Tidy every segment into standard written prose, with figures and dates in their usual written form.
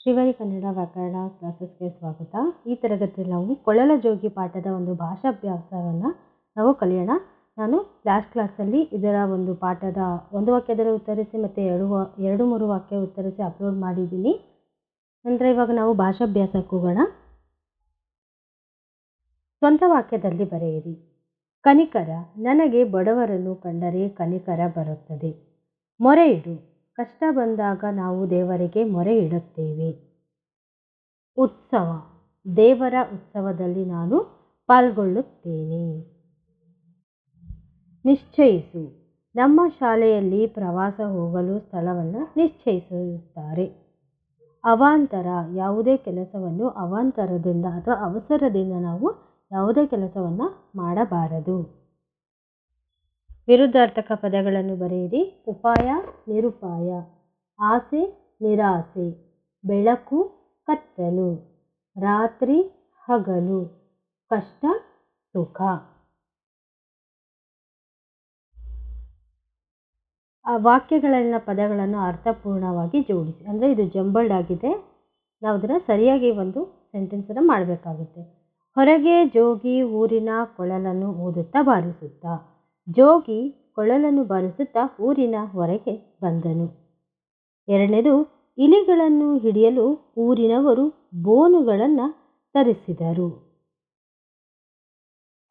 ಶ್ರೀವಾರಿ ಕನ್ನಡ ವ್ಯಾಕರಣ ಕ್ಲಾಸಸ್ಗೆ ಸ್ವಾಗತ. ಈ ತರಗತಿಯಲ್ಲಿ ನಾವು ಕೊಳಲ ಜೋಗಿ ಪಾಠದ ಒಂದು ಭಾಷಾಭ್ಯಾಸವನ್ನು ನಾವು ಕಲಿಯೋಣ. ನಾನು ಲಾಸ್ಟ್ ಕ್ಲಾಸಲ್ಲಿ ಇದರ ಒಂದು ಪಾಠದ ಒಂದು ವಾಕ್ಯದಲ್ಲಿ ಉತ್ತರಿಸಿ ಮತ್ತು ಎರಡು ಮೂರು ವಾಕ್ಯ ಉತ್ತರಿಸಿ ಅಪ್ಲೋಡ್ ಮಾಡಿದ್ದೀನಿ. ನಂತರ ಇವಾಗ ನಾವು ಭಾಷಾಭ್ಯಾಸಕ್ಕೆ ಹೋಗೋಣ. ಸ್ವಂತ ವಾಕ್ಯದಲ್ಲಿ ಬರೆಯಿರಿ. ಕನಿಕರ, ನನಗೆ ಬಡವರನ್ನು ಕಂಡರೆ ಕನಿಕರ ಬರುತ್ತದೆ. ಮೊರೆ ಇಡು, ಕಷ್ಟ ಬಂದಾಗ ನಾವು ದೇವರಿಗೆ ಮೊರೆ ಇಡುತ್ತೇವೆ. ಉತ್ಸವ, ದೇವರ ಉತ್ಸವದಲ್ಲಿ ನಾನು ಪಾಲ್ಗೊಳ್ಳುತ್ತೇನೆ. ನಿಶ್ಚಯಿಸು, ನಮ್ಮ ಶಾಲೆಯಲ್ಲಿ ಪ್ರವಾಸ ಹೋಗಲು ಸ್ಥಳವನ್ನು ನಿಶ್ಚಯಿಸುತ್ತಾರೆ. ಅವಾಂತರ, ಯಾವುದೇ ಕೆಲಸವನ್ನು ಅವಾಂತರದಿಂದ ಅಥವಾ ಅವಸರದಿಂದ ನಾವು ಯಾವುದೇ ಕೆಲಸವನ್ನು ಮಾಡಬಾರದು. ವಿರುದ್ಧಾರ್ಥಕ ಪದಗಳನ್ನು ಬರೆಯಿರಿ. ಉಪಾಯ, ನಿರುಪಾಯ. ಆಸೆ, ನಿರಾಸೆ. ಬೆಳಕು, ಕತ್ತಲು. ರಾತ್ರಿ, ಹಗಲು. ಕಷ್ಟ, ಸುಖ. ಆ ವಾಕ್ಯಗಳಲ್ಲಿನ ಪದಗಳನ್ನು ಅರ್ಥಪೂರ್ಣವಾಗಿ ಜೋಡಿಸಿ. ಅಂದರೆ ಇದು ಜಂಬಲ್ಡ್ ಆಗಿದೆ, ನಾವು ಅದನ್ನು ಸರಿಯಾಗಿ ಒಂದು ಸೆಂಟೆನ್ಸನ್ನು ಮಾಡಬೇಕಾಗುತ್ತೆ. ಹೊರಗೆ ಜೋಗಿ ಊರಿನ ಕೊಳಲನ್ನು ಊದುತ್ತಾ ಬಾರಿಸುತ್ತಾ. ಜೋಗಿ ಕೊಳಲನ್ನು ಬಾರಿಸುತ್ತಾ ಊರಿನ ಹೊರಗೆ ಬಂದನು. ಎರಡನೇದು, ಇಲಿಗಳನ್ನು ಹಿಡಿಯಲು ಊರಿನವರು ಬೋನುಗಳನ್ನು ತರಿಸಿದರು.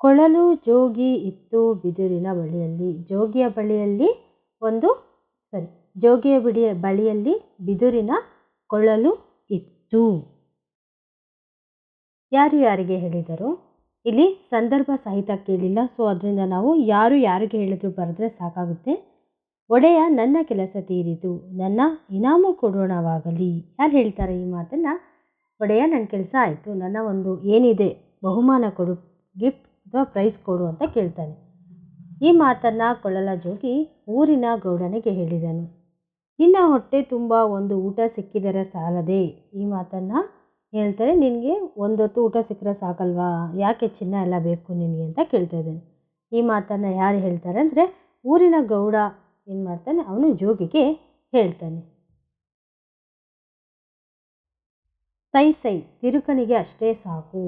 ಕೊಳಲು ಜೋಗಿ ಇತ್ತು ಬಿದಿರಿನ ಬಳಿಯಲ್ಲಿ. ಜೋಗಿಯ ಬಳಿಯಲ್ಲಿ ಬಿದಿರಿನ ಕೊಳಲು ಇತ್ತು. ಯಾರು ಯಾರಿಗೆ ಹೇಳಿದರು? ಇಲ್ಲಿ ಸಂದರ್ಭ ಸಹಿತ ಕೇಳಿಲ್ಲ, ಸೊ ಅದರಿಂದ ನಾವು ಯಾರು ಯಾರಿಗೆ ಹೇಳಿದ್ರು ಬರೆದ್ರೆ ಸಾಕಾಗುತ್ತೆ. ಒಡೆಯ ನನ್ನ ಕೆಲಸ ತೀರಿತು, ನನ್ನ ಇನಾಮು ಕೊಡೋಣವಾಗಲಿ. ಯಾರು ಹೇಳ್ತಾರೆ ಈ ಮಾತನ್ನು? ಒಡೆಯ, ನನ್ನ ಕೆಲಸ ಆಯಿತು, ನನ್ನ ಒಂದು ಏನಿದೆ ಬಹುಮಾನ ಕೊಡು, ಗಿಫ್ಟ್ ಅಥವಾ ಪ್ರೈಸ್ ಕೊಡು ಅಂತ ಕೇಳ್ತಾನೆ. ಈ ಮಾತನ್ನು ಕೊಳಲ ಜೋಗಿ ಊರಿನ ಗೌಡನಿಗೆ ಹೇಳಿದನು. ನಿನ್ನ ಹೊಟ್ಟೆ ತುಂಬ ಒಂದು ಊಟ ಸಿಕ್ಕಿದರೆ ಸಾಲದೆ? ಈ ಮಾತನ್ನು ಹೇಳ್ತಾರೆ. ನಿನಗೆ ಒಂದೊತ್ತು ಊಟ ಸಿಕ್ಕರೆ ಸಾಕಲ್ವಾ, ಯಾಕೆ ಚಿನ್ನ ಎಲ್ಲ ಬೇಕು ನಿನಗೆ ಅಂತ ಕೇಳ್ತಾ ಇದ್ದಾನೆ. ಈ ಮಾತನ್ನು ಯಾರು ಹೇಳ್ತಾರೆ ಅಂದರೆ ಊರಿನ ಗೌಡ ಏನು ಮಾಡ್ತಾನೆ, ಅವನು ಜೋಗಿಗೆ ಹೇಳ್ತಾನೆ. ಸೈ ಸೈ, ತಿರುಕನಿಗೆ ಅಷ್ಟೇ ಸಾಕು.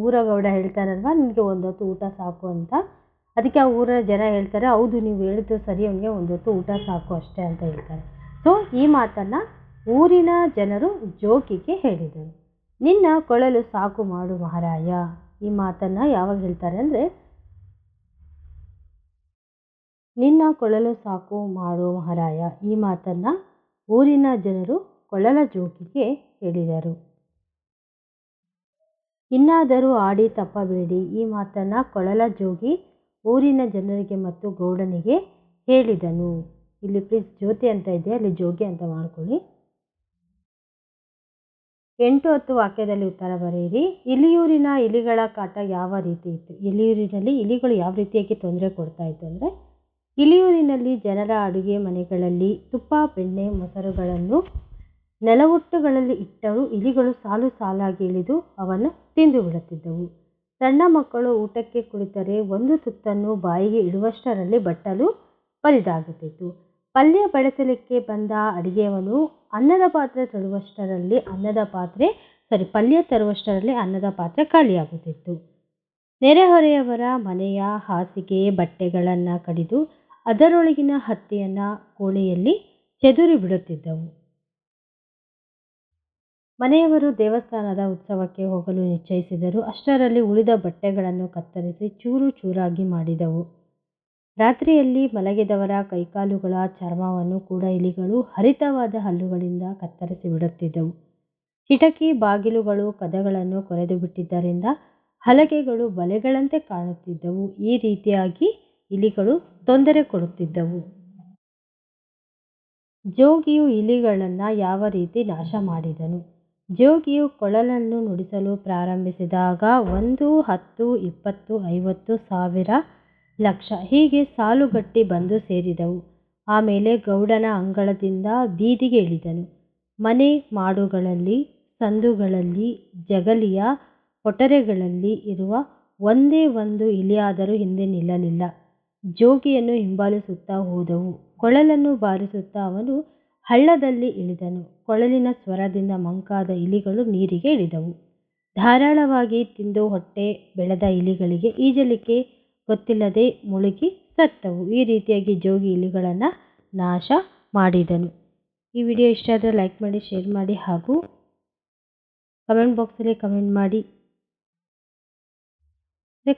ಊರ ಗೌಡ ಹೇಳ್ತಾನಲ್ವಾ, ನಿನಗೆ ಒಂದೊತ್ತು ಊಟ ಸಾಕು ಅಂತ. ಅದಕ್ಕೆ ಆ ಊರ ಜನ ಹೇಳ್ತಾರೆ, ಹೌದು ನೀವು ಹೇಳಿದ್ದು ಸರಿ, ಅವನಿಗೆ ಒಂದೊತ್ತು ಊಟ ಸಾಕು ಅಷ್ಟೇ ಅಂತ ಹೇಳ್ತಾರೆ. ಸೊ ಈ ಮಾತನ್ನು ಊರಿನ ಜನರು ಜೋಗಿಗೆ ಹೇಳಿದರು. ನಿನ್ನ ಕೊಳಲು ಸಾಕು ಮಾಡು ಮಹಾರಾಯ. ಈ ಮಾತನ್ನು ಯಾವಾಗ ಹೇಳ್ತಾರೆ ಅಂದರೆ, ನಿನ್ನ ಕೊಳಲು ಸಾಕು ಮಾಡು ಮಹಾರಾಯ. ಈ ಮಾತನ್ನು ಊರಿನ ಜನರು ಕೊಳಲ ಜೋಗಿಗೆ ಹೇಳಿದರು. ಇನ್ನಾದರೂ ಆಡಿ ತಪ್ಪಬೇಡಿ. ಈ ಮಾತನ್ನು ಕೊಳಲ ಜೋಗಿ ಊರಿನ ಜನರಿಗೆ ಮತ್ತು ಗೌಡನಿಗೆ ಹೇಳಿದನು. ಇಲ್ಲಿ ಪ್ಲೀಸ್ ಜ್ಯೋತಿ ಅಂತ ಇದೆ, ಅಲ್ಲಿ ಜೋಗಿ ಅಂತ ಮಾಡ್ಕೊಳ್ಳಿ. 8-10 ವಾಕ್ಯದಲ್ಲಿ ಉತ್ತರ ಬರೆಯಿರಿ. ಇಲಿಯೂರಿನ ಇಲಿಗಳ ಕಾಟ ಯಾವ ರೀತಿ ಇತ್ತು? ಇಲಿಯೂರಿನಲ್ಲಿ ಇಲಿಗಳು ಯಾವ ರೀತಿಯಾಗಿ ತೊಂದರೆ ಕೊಡ್ತಾ ಇತ್ತು ಅಂದರೆ, ಇಲಿಯೂರಿನಲ್ಲಿ ಜನರ ಅಡುಗೆ ಮನೆಗಳಲ್ಲಿ ತುಪ್ಪ, ಬೆಣ್ಣೆ, ಮೊಸರುಗಳನ್ನು ನೆಲವೊಟ್ಟುಗಳಲ್ಲಿ ಇಟ್ಟರೂ ಇಲಿಗಳು ಸಾಲು ಸಾಲಾಗಿ ಇಳಿದು ಅವನ್ನು ತಿಂದು ಬಿಡುತ್ತಿದ್ದವು. ಸಣ್ಣ ಮಕ್ಕಳು ಊಟಕ್ಕೆ ಕುಳಿತರೆ ಒಂದು ತುತ್ತನ್ನು ಬಾಯಿಗೆ ಇಡುವಷ್ಟರಲ್ಲಿ ಬಟ್ಟಲು ಬರಿದಾಗುತ್ತಿತ್ತು. ಪಲ್ಯ ಬಡಿಸಲಿಕ್ಕೆ ಬಂದ ಅಡಿಗೆಯವನು ಪಲ್ಯ ತರುವಷ್ಟರಲ್ಲಿ ಅನ್ನದ ಪಾತ್ರೆ ಖಾಲಿಯಾಗುತ್ತಿತ್ತು. ನೆರೆಹೊರೆಯವರ ಮನೆಯ ಹಾಸಿಗೆ ಬಟ್ಟೆಗಳನ್ನು ಕಡಿದು ಅದರೊಳಗಿನ ಹತ್ತಿಯನ್ನು ಕೋಣೆಯಲ್ಲಿ ಚೆದುರಿ ಬಿಡುತ್ತಿದ್ದವು. ಮನೆಯವರು ದೇವಸ್ಥಾನದ ಉತ್ಸವಕ್ಕೆ ಹೋಗಲು ನಿಶ್ಚಯಿಸಿದರು. ಅಷ್ಟರಲ್ಲಿ ಉಳಿದ ಬಟ್ಟೆಗಳನ್ನು ಕತ್ತರಿಸಿ ಚೂರು ಚೂರಾಗಿ ಮಾಡಿದವು. ರಾತ್ರಿಯಲ್ಲಿ ಮಲಗಿದವರ ಕೈಕಾಲುಗಳ ಚರ್ಮವನ್ನು ಕೂಡ ಇಲಿಗಳು ಹರಿತವಾದ ಹಲ್ಲುಗಳಿಂದ ಕತ್ತರಿಸಿ ಬಿಡುತ್ತಿದ್ದವು. ಕಿಟಕಿ ಬಾಗಿಲುಗಳು ಕದಗಳನ್ನು ಕೊರೆದು ಬಿಟ್ಟಿದ್ದರಿಂದ ಹಲಗೆಗಳು ಬಲೆಗಳಂತೆ ಕಾಣುತ್ತಿದ್ದವು. ಈ ರೀತಿಯಾಗಿ ಇಲಿಗಳು ತೊಂದರೆ ಕೊಡುತ್ತಿದ್ದವು. ಜೋಗಿಯು ಇಲಿಗಳನ್ನು ಯಾವ ರೀತಿ ನಾಶ ಮಾಡಿದನು? ಜೋಗಿಯು ಕೊಳಲನ್ನು ನುಡಿಸಲು ಪ್ರಾರಂಭಿಸಿದಾಗ 1, 10, 20, 50, 1000, ಲಕ್ಷ ಹೀಗೆ ಸಾಲುಗಟ್ಟಿ ಬಂದು ಸೇರಿದವು. ಆಮೇಲೆ ಗೌಡನ ಅಂಗಳದಿಂದ ಬೀದಿಗೆ ಇಳಿದನು. ಮನೆ ಮಾಡುಗಳಲ್ಲಿ, ಸಂದುಗಳಲ್ಲಿ, ಜಗಲಿಯ ಕೊಠರೆಗಳಲ್ಲಿ ಇರುವ ಒಂದೇ ಒಂದು ಇಲಿಯಾದರೂ ಹಿಂದೆ ನಿಲ್ಲಲಿಲ್ಲ. ಜೋಗಿಯನ್ನು ಹಿಂಬಾಲಿಸುತ್ತಾ ಹೋದವು. ಕೊಳಲನ್ನು ಬಾರಿಸುತ್ತಾ ಅವನು ಹಳ್ಳದಲ್ಲಿ ಇಳಿದನು. ಕೊಳಲಿನ ಸ್ವರದಿಂದ ಮಂಕಾದ ಇಲಿಗಳು ನೀರಿಗೆ ಇಳಿದವು. ಧಾರಾಳವಾಗಿ ತಿಂದು ಹೊಟ್ಟೆ ಬೆಳೆದ ಇಲಿಗಳಿಗೆ ಈಜಲಿಕ್ಕೆ ಗೊತ್ತಿಲ್ಲದೆ ಮುಳುಗಿ ಸತ್ತವು. ಈ ರೀತಿಯಾಗಿ ಜೋಗಿ ಇಲಿಗಳನ್ನು ನಾಶ ಮಾಡಿದನು. ಈ ವಿಡಿಯೋ ಇಷ್ಟ ಆದರೆ ಲೈಕ್ ಮಾಡಿ, ಶೇರ್ ಮಾಡಿ ಹಾಗೂ ಕಮೆಂಟ್ ಬಾಕ್ಸಲ್ಲಿ ಕಮೆಂಟ್ ಮಾಡಿ.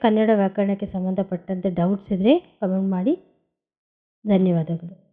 ಕನ್ನಡ ವ್ಯಾಕರಣಕ್ಕೆ ಸಂಬಂಧಪಟ್ಟಂತೆ ಡೌಟ್ಸ್ ಇದ್ದರೆ ಕಮೆಂಟ್ ಮಾಡಿ. ಧನ್ಯವಾದಗಳು.